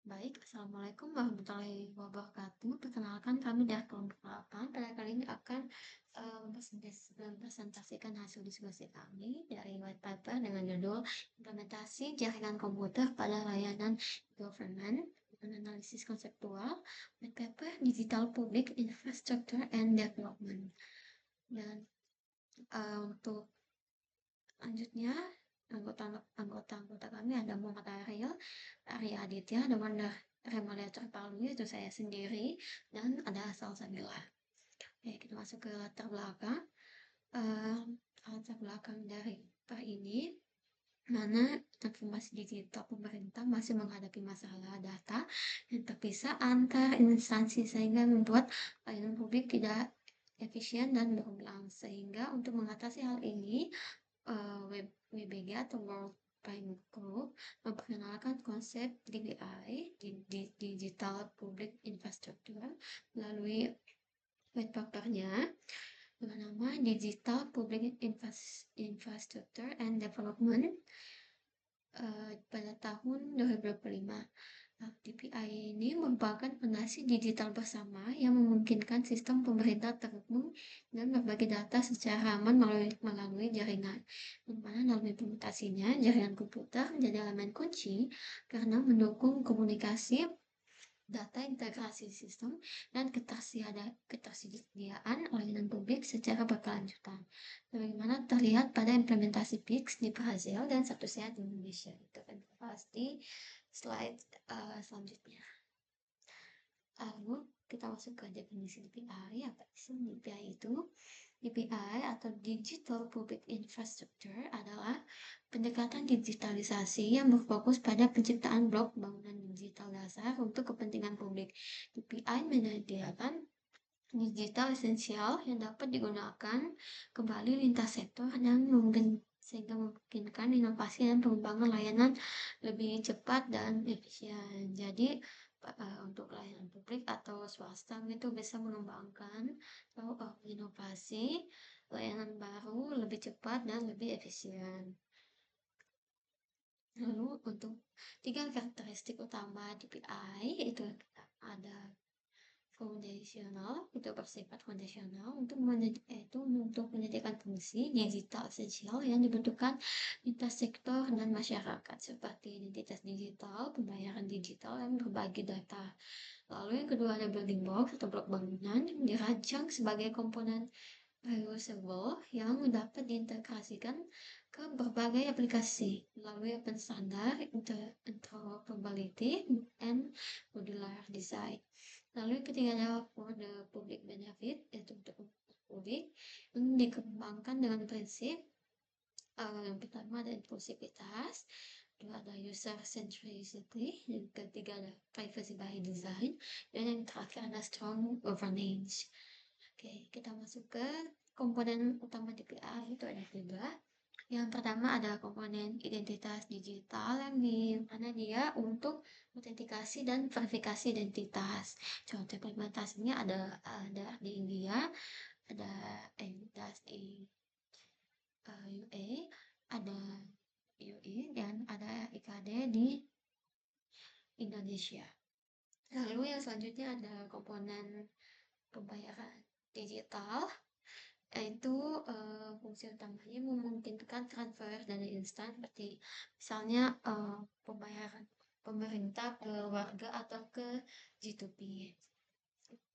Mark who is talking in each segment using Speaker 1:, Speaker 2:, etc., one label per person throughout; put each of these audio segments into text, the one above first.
Speaker 1: Assalamualaikum warahmatullahi wabarakatuh. Perkenalkan kami dari kelompok 8. Pada kali ini akan mempresentasikan hasil diskusi kami dari white paper dengan judul Implementasi Jaringan Komputer pada Layanan Government dengan Analisis Konseptual, white paper Digital Public Infrastructure and Development. Dan untuk lanjutnya, anggota kami ada Muhammad Ariel, Arya Aditya, dengan remoderator Palu, itu saya sendiri, dan ada Salsabila. Oke, kita masuk ke latar belakang. Latar belakang dari per ini, mana transformasi digital pemerintah masih menghadapi masalah data yang terpisah antar instansi sehingga membuat pelayanan publik tidak efisien dan berulang. Sehingga untuk mengatasi hal ini, WBG atau World Bank Group memperkenalkan konsep DPI, Digital Public Infrastructure, melalui white papernya dengan nama Digital Public Infrastructure and Development pada tahun 2025. DPI ini merupakan fondasi digital bersama yang memungkinkan sistem pemerintah terhubung dan berbagi data secara aman melalui jaringan. Di mana dalam implementasinya, jaringan komputer menjadi elemen kunci karena mendukung komunikasi, data integrasi sistem, dan ketersediaan layanan publik secara berkelanjutan. Bagaimana terlihat pada implementasi PIX di Brazil dan satu sehat di Indonesia. Itu kan pasti slide selanjutnya. Lalu kita masuk ke definisi DPI. Apa sih DPI itu? DPI atau Digital Public Infrastructure adalah pendekatan digitalisasi yang berfokus pada penciptaan blok bangunan digital dasar untuk kepentingan publik. DPI menyediakan digital esensial yang dapat digunakan kembali lintas sektor dan sehingga memungkinkan inovasi dan pengembangan layanan lebih cepat dan efisien. Jadi untuk layanan publik atau swasta itu bisa mengembangkan atau inovasi layanan baru lebih cepat dan lebih efisien. Lalu untuk 3 karakteristik utama DPI itu ada foundational, itu bersifat foundational untuk menyediakan fungsi digital esensial yang dibutuhkan lintas sektor dan masyarakat seperti identitas digital, pembayaran digital, dan berbagi data. Lalu yang kedua ada building block atau blok bangunan yang dirancang sebagai komponen reusable yang dapat diintegrasikan ke berbagai aplikasi melalui open standard, interoperability, and modular design. Lalu yang ketiga adalah for the public benefit, yaitu untuk publik, yang dikembangkan dengan prinsip yang pertama ada inklusivitas, kedua ada user centricity, yang ketiga ada privacy by design, dan yang terakhir ada strong governance. Oke, kita masuk ke komponen utama DPI, itu ada 3. Yang pertama ada komponen identitas digital yang di mana dia untuk autentikasi dan verifikasi identitas. Contoh implementasinya ada di India, ada identitas di UAE, ada UE, dan ada IKD di Indonesia. Lalu yang selanjutnya ada komponen pembayaran digital, yaitu fungsi utamanya memungkinkan transfer dana instan seperti misalnya pembayaran pemerintah ke warga atau ke G2P.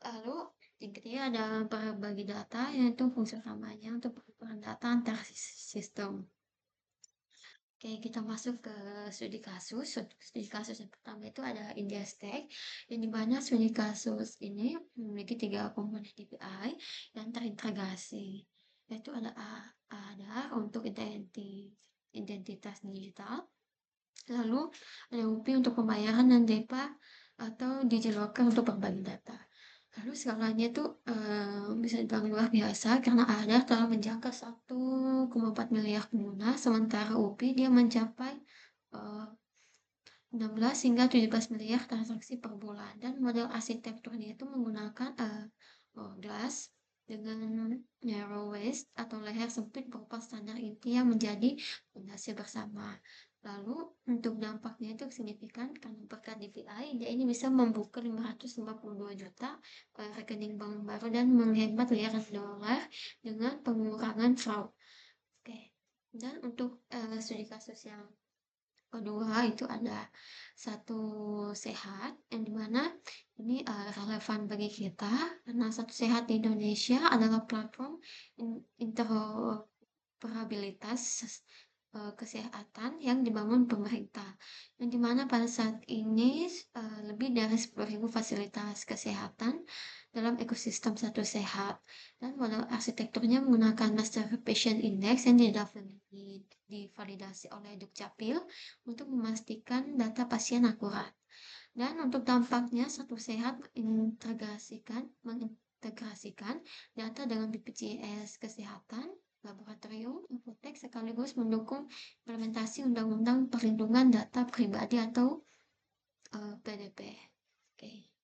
Speaker 1: Lalu yang ketiga ada berbagi data, yaitu fungsi utamanya untuk pertukaran data antar sistem. Oke, kita masuk ke studi kasus. Studi kasus yang pertama itu ada Indiastek, yang dimana studi kasus ini memiliki 3 komponen DPI yang terintegrasi, yaitu ada untuk identitas digital, lalu ada UPI untuk pembayaran, dan DEPA atau DigiLocker untuk berbagi data. Lalu skalanya itu bisa dibilang luar biasa karena ADA telah menjangkau 1,4 miliar pengguna, sementara UPI dia mencapai 16 hingga 17 miliar transaksi per bulan, dan model arsitekturnya itu menggunakan glass dengan narrow waist atau leher sempit berupa standar inti yang menjadi fondasi bersama. Lalu untuk dampaknya itu signifikan karena berkat DPI, dia ini bisa membuka 552 juta rekening bank baru dan menghemat miliaran dolar dengan pengurangan fraud. Oke. Dan untuk studi kasus yang kedua itu ada satu sehat yang dimana ini relevan bagi kita karena satu sehat di Indonesia adalah platform interoperabilitas kesehatan yang dibangun pemerintah yang dimana pada saat ini lebih dari 10.000 fasilitas kesehatan dalam ekosistem satu sehat dan model arsitekturnya menggunakan Master Patient Index yang divalidasi oleh Dukcapil untuk memastikan data pasien akurat. Dan untuk dampaknya, satu sehat mengintegrasikan data dengan BPJS Kesehatan, laboratorium, apotek, sekaligus mendukung implementasi Undang-Undang Perlindungan Data Pribadi atau PDP. Oke.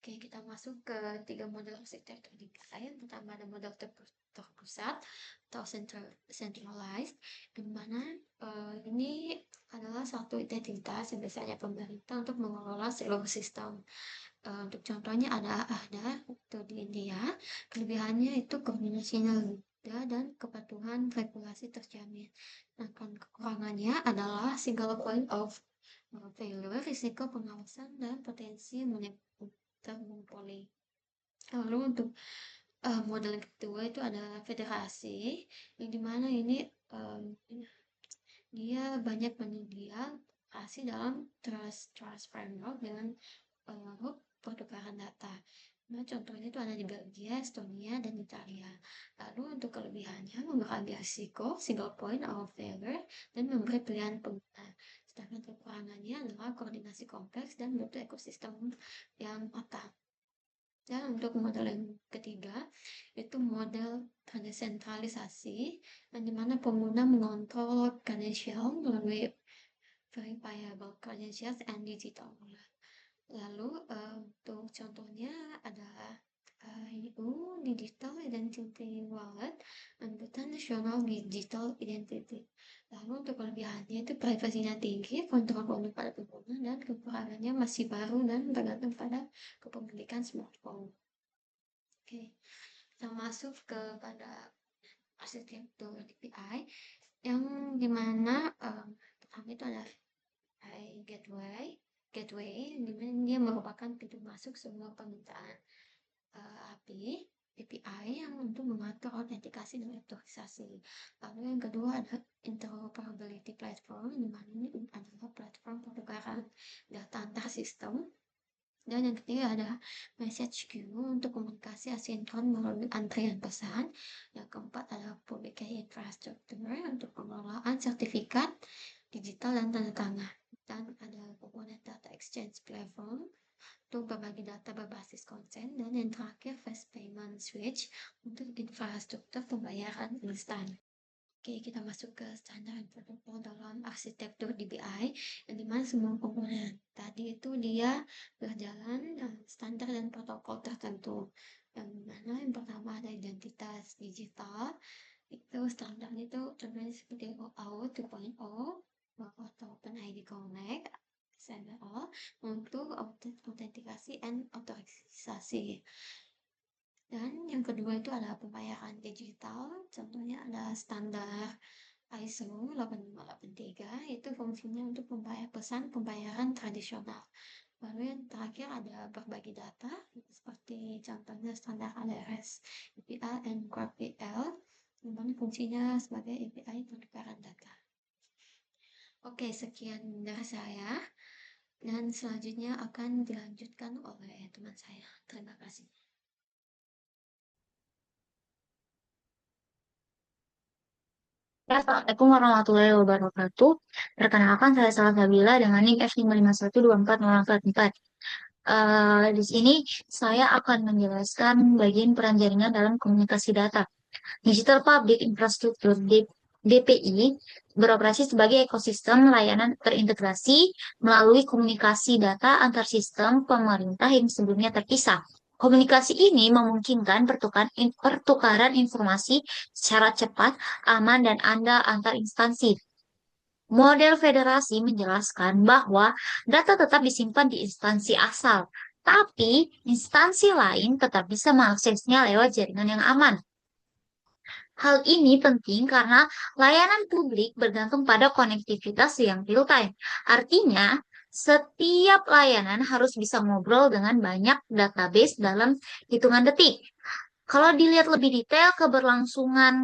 Speaker 1: Oke, kita masuk ke tiga model arsitektur DKI. Yang pertama ada model terpusat atau centralized, di mana ini adalah satu identitas yang biasanya pemerintah untuk mengelola seluruh sistem. Untuk contohnya ada itu di India. Kelebihannya itu koordinasinya mudah dan kepatuhan regulasi terjamin. Nah, kekurangannya adalah single point of failure, risiko pengawasan dan potensi termonopoli. Lalu untuk model kedua itu ada federasi, yang dimana ini dia banyak penyedia asli dalam trust framework dengan pertukaran data. Nah, contohnya itu ada di Belgia, Estonia, dan Italia. Lalu untuk kelebihannya mengurangi risiko, single point of failure, dan memberi pilihan pengguna. Sedangkan kekurangannya adalah koordinasi kompleks dan butuh ekosistem yang matang. Dan untuk model yang ketiga, itu model desentralisasi, yang dimana pengguna mengontrol credential melalui verifiable credentials and digital wallet. Lalu untuk contohnya ada IU Digital Identity Wallet, Angkutan Nasional Digital Identity. Lalu untuk kelebihannya itu privasinya tinggi, kontrol penuh pada pengguna, dan kekurangannya masih baru dan tergantung pada kepemilikan smartphone. Oke, kita masuk kepada arsitektur DPI yang dimana pertama itu ada gateway di mana dia merupakan pintu masuk semua permintaan API yang untuk mengatur autentikasi dan otorisasi. Lalu yang kedua ada interoperability platform, di mana ini adalah platform pertukaran data antar sistem. Dan yang ketiga ada message queue untuk komunikasi asinkron melalui antrian pesan. Yang keempat ada public key infrastructure untuk pengelolaan sertifikat digital dan tanda tangan. Dan ada komponen data exchange platform untuk berbagi data berbasis konsen. Dan yang terakhir fast payment switch untuk infrastruktur pembayaran instan. Oke, kita masuk ke standar protokol dalam arsitektur DPI, yang dimana semua komponen tadi itu dia berjalan dengan standar dan protokol tertentu. Yang mana yang pertama ada identitas digital, itu standarnya itu contohnya seperti OAuth 2.0 atau OpenID Connect, XML untuk autentikasi dan otorisasi. Dan yang kedua itu ada pembayaran digital, contohnya ada standar ISO 8583, itu fungsinya untuk pesan pembayaran tradisional. Lalu yang terakhir ada berbagi data, seperti contohnya standar ADRS, API, dan GraphQL, yang mana fungsinya sebagai API pertukaran data. Oke, sekian dari saya, dan selanjutnya akan dilanjutkan oleh teman saya. Terima kasih.
Speaker 2: Ya, Assalamualaikum warahmatullahi wabarakatuh. Perkenalkan, saya Salsabila dengan NIK F5512404. Di sini saya akan menjelaskan bagian peran jaringan dalam komunikasi data. Digital Public Infrastructure, DIP, DPI beroperasi sebagai ekosistem layanan terintegrasi melalui komunikasi data antar sistem pemerintah yang sebelumnya terpisah. Komunikasi ini memungkinkan pertukaran informasi secara cepat, aman, dan andal antar instansi. Model federasi menjelaskan bahwa data tetap disimpan di instansi asal, tapi instansi lain tetap bisa mengaksesnya lewat jaringan yang aman. Hal ini penting karena layanan publik bergantung pada konektivitas yang real time. Artinya, setiap layanan harus bisa ngobrol dengan banyak database dalam hitungan detik. Kalau dilihat lebih detail, keberlangsungan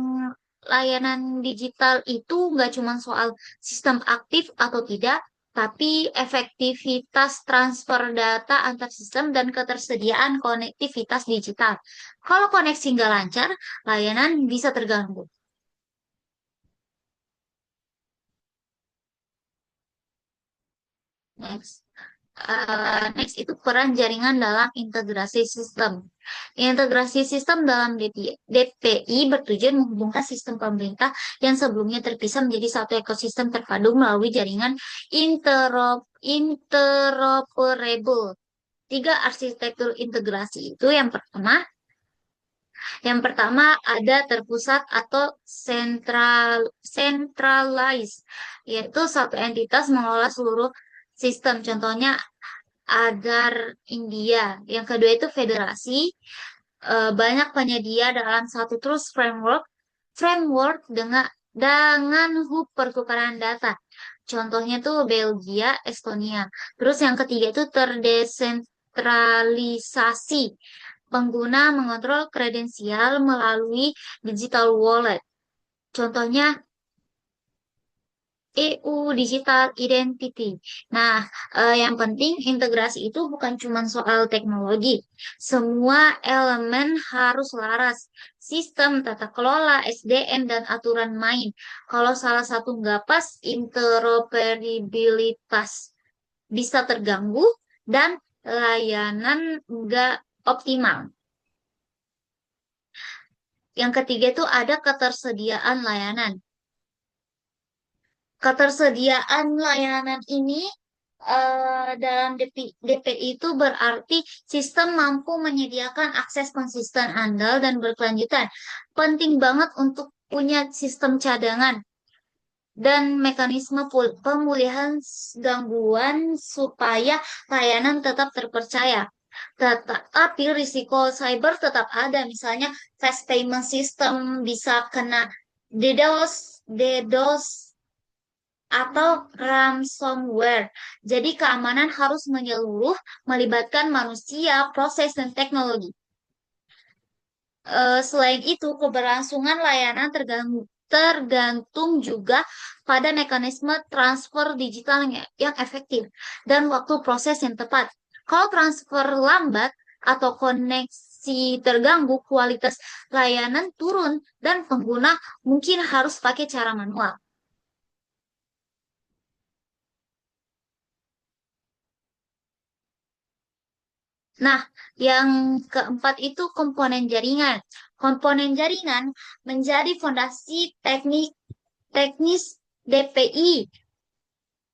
Speaker 2: layanan digital itu nggak cuma soal sistem aktif atau tidak, tapi efektivitas transfer data antar sistem dan ketersediaan konektivitas digital. Kalau koneksi nggak lancar, layanan bisa terganggu. Next. Next itu peran jaringan dalam integrasi sistem. Integrasi sistem dalam DPI bertujuan menghubungkan sistem pemerintah yang sebelumnya terpisah menjadi satu ekosistem terpadu melalui jaringan interoperable. Tiga arsitektur integrasi itu yang pertama ada terpusat atau centralized, yaitu satu entitas mengelola seluruh sistem. Contohnya Agar India. Yang kedua itu federasi, banyak penyedia dalam satu terus framework dengan hub pertukaran data. Contohnya tuh Belgia, Estonia. Terus yang ketiga itu terdesentralisasi. Pengguna mengontrol kredensial melalui digital wallet. Contohnya EU Digital Identity. Nah, yang penting integrasi itu bukan cuma soal teknologi. Semua elemen harus laras. Sistem, tata kelola, SDM, dan aturan main. Kalau salah satu nggak pas, interoperabilitas bisa terganggu dan layanan nggak optimal. Yang ketiga itu ada ketersediaan layanan. Ketersediaan layanan ini dalam DPI itu berarti sistem mampu menyediakan akses konsisten, andal, dan berkelanjutan. Penting banget untuk punya sistem cadangan dan mekanisme pemulihan gangguan supaya layanan tetap terpercaya. Tetapi risiko cyber tetap ada, misalnya fast payment system bisa kena DDoS atau ransomware. Jadi keamanan harus menyeluruh, melibatkan manusia, proses, dan teknologi. Selain itu, keberlangsungan layanan tergantung juga pada mekanisme transfer digital yang efektif dan waktu proses yang tepat. Kalau transfer lambat atau koneksi terganggu, kualitas layanan turun dan pengguna mungkin harus pakai cara manual. Nah, yang keempat itu komponen jaringan. Komponen jaringan menjadi fondasi teknis DPI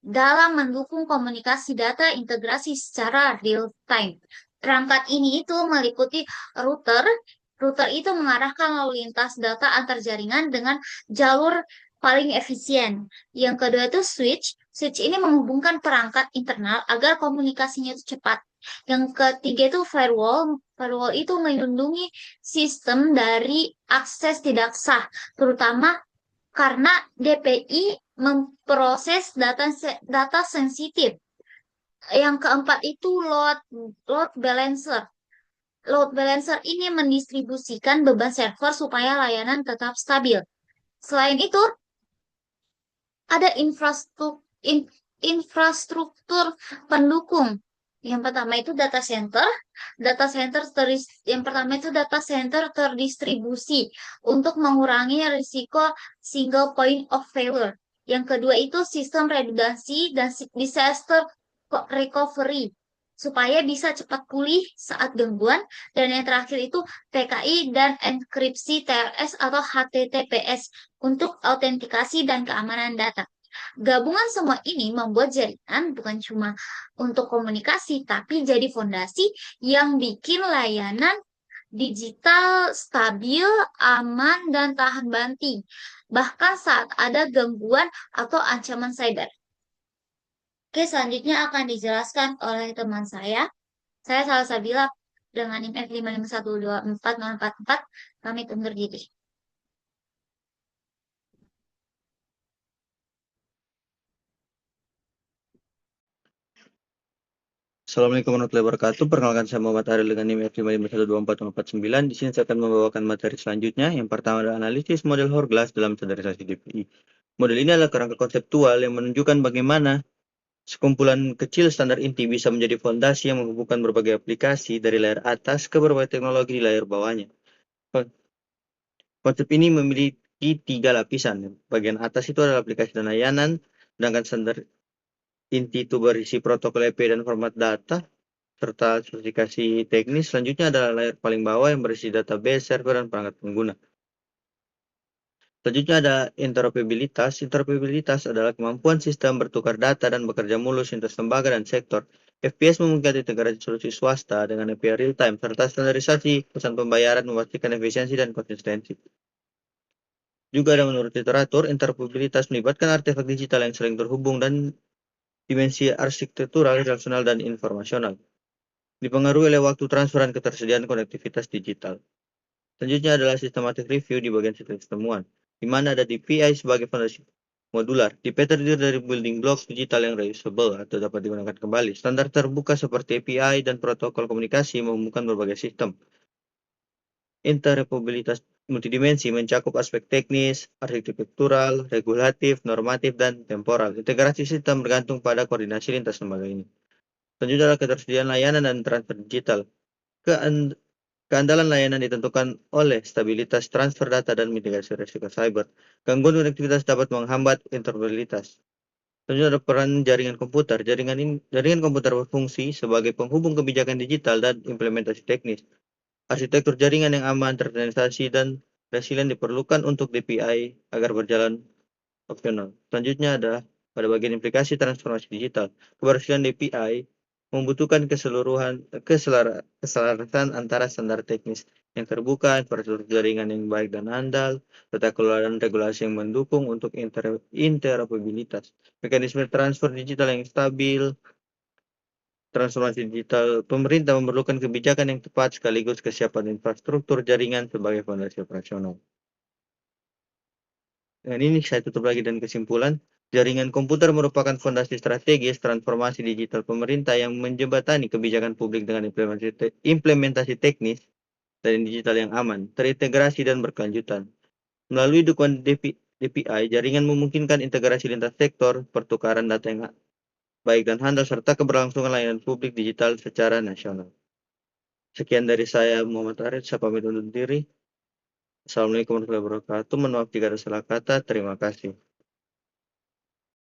Speaker 2: dalam mendukung komunikasi data integrasi secara real time. Perangkat ini itu meliputi router. Router itu mengarahkan lalu lintas data antar jaringan dengan jalur paling efisien. Yang kedua itu switch. Switch ini menghubungkan perangkat internal agar komunikasinya itu cepat. Yang ketiga itu firewall. Firewall itu melindungi sistem dari akses tidak sah, terutama karena DPI memproses data sensitif. Yang keempat itu load balancer. Load balancer ini mendistribusikan beban server supaya layanan tetap stabil. Selain itu, ada infrastruktur pendukung. Yang pertama itu data center. Yang pertama itu data center terdistribusi untuk mengurangi risiko single point of failure. Yang kedua itu sistem redundancy dan disaster recovery supaya bisa cepat pulih saat gangguan. Dan yang terakhir itu PKI dan enkripsi TLS atau HTTPS untuk autentikasi dan keamanan data. Gabungan semua ini membuat jaringan bukan cuma untuk komunikasi, tapi jadi fondasi yang bikin layanan digital stabil, aman, dan tahan banting, bahkan saat ada gangguan atau ancaman cyber. Oke, selanjutnya akan dijelaskan oleh teman saya. Saya Salsabila dengan NIM F5512444. Kami undur diri.
Speaker 3: Assalamualaikum warahmatullahi wabarakatuh. Perkenalkan saya Muhammad Aril dengan NIM F5512449. Di sini saya akan membawakan materi selanjutnya. Yang pertama adalah analisis model Hourglass dalam standarisasi DPI. Model ini adalah kerangka konseptual yang menunjukkan bagaimana sekumpulan kecil standar inti bisa menjadi fondasi yang menghubungkan berbagai aplikasi dari layar atas ke berbagai teknologi di layar bawahnya. Konsep ini memiliki 3 lapisan. Bagian atas itu adalah aplikasi dan layanan, sedangkan standar inti itu berisi protokol IP dan format data, serta spesifikasi teknis. Selanjutnya adalah layar paling bawah yang berisi database, server, dan perangkat pengguna. Selanjutnya ada interoperabilitas. Interoperabilitas adalah kemampuan sistem bertukar data dan bekerja mulus lintas lembaga dan sektor. FPS memungkinkan integrasi solusi swasta dengan API real-time, serta standarisasi pesan pembayaran memastikan efisiensi dan konsistensi. Juga ada menurut literatur, interoperabilitas melibatkan artefak digital yang saling terhubung dan dimensi arsitektural, relasional, dan informasional. Dipengaruhi oleh waktu transfer dan ketersediaan konektivitas digital. Selanjutnya adalah systematic review di bagian situs temuan, di mana ada DPI sebagai fondasi modular. DPI terdiri dari building blocks digital yang reusable atau dapat digunakan kembali. Standar terbuka seperti API dan protokol komunikasi menghubungkan berbagai sistem. Interoperabilitas multidimensi mencakup aspek teknis, arsitektural, regulatif, normatif, dan temporal. Integrasi sistem bergantung pada koordinasi lintas lembaga ini. Selanjutnya adalah ketersediaan layanan dan transfer digital. Keandalan layanan ditentukan oleh stabilitas transfer data dan mitigasi risiko cyber. Gangguan konektivitas dapat menghambat interoperabilitas. Selanjutnya ada peran jaringan komputer. Jaringan komputer berfungsi sebagai penghubung kebijakan digital dan implementasi teknis. Arsitektur jaringan yang aman, terorganisasi, dan resilient diperlukan untuk DPI agar berjalan opsional. Selanjutnya ada pada bagian implikasi transformasi digital. Keberhasilan DPI membutuhkan keselarasan antara standar teknis yang terbuka, infrastruktur jaringan yang baik dan andal, serta kelolaan regulasi yang mendukung untuk interoperabilitas. Mekanisme transfer digital yang stabil. Transformasi digital pemerintah memerlukan kebijakan yang tepat sekaligus kesiapan infrastruktur jaringan sebagai fondasi operasional. Dengan ini saya tutup lagi dan kesimpulan, jaringan komputer merupakan fondasi strategis transformasi digital pemerintah yang menjembatani kebijakan publik dengan implementasi teknis dan digital yang aman, terintegrasi dan berkelanjutan. Melalui dukungan DPI, jaringan memungkinkan integrasi lintas sektor, pertukaran data yang baik dan handal, serta keberlangsungan layanan publik digital secara nasional. Sekian dari saya, Muhammad Arif. Saya pamit undur diri. Assalamualaikum warahmatullahi wabarakatuh. Mohon maaf jika ada salah kata. Terima kasih.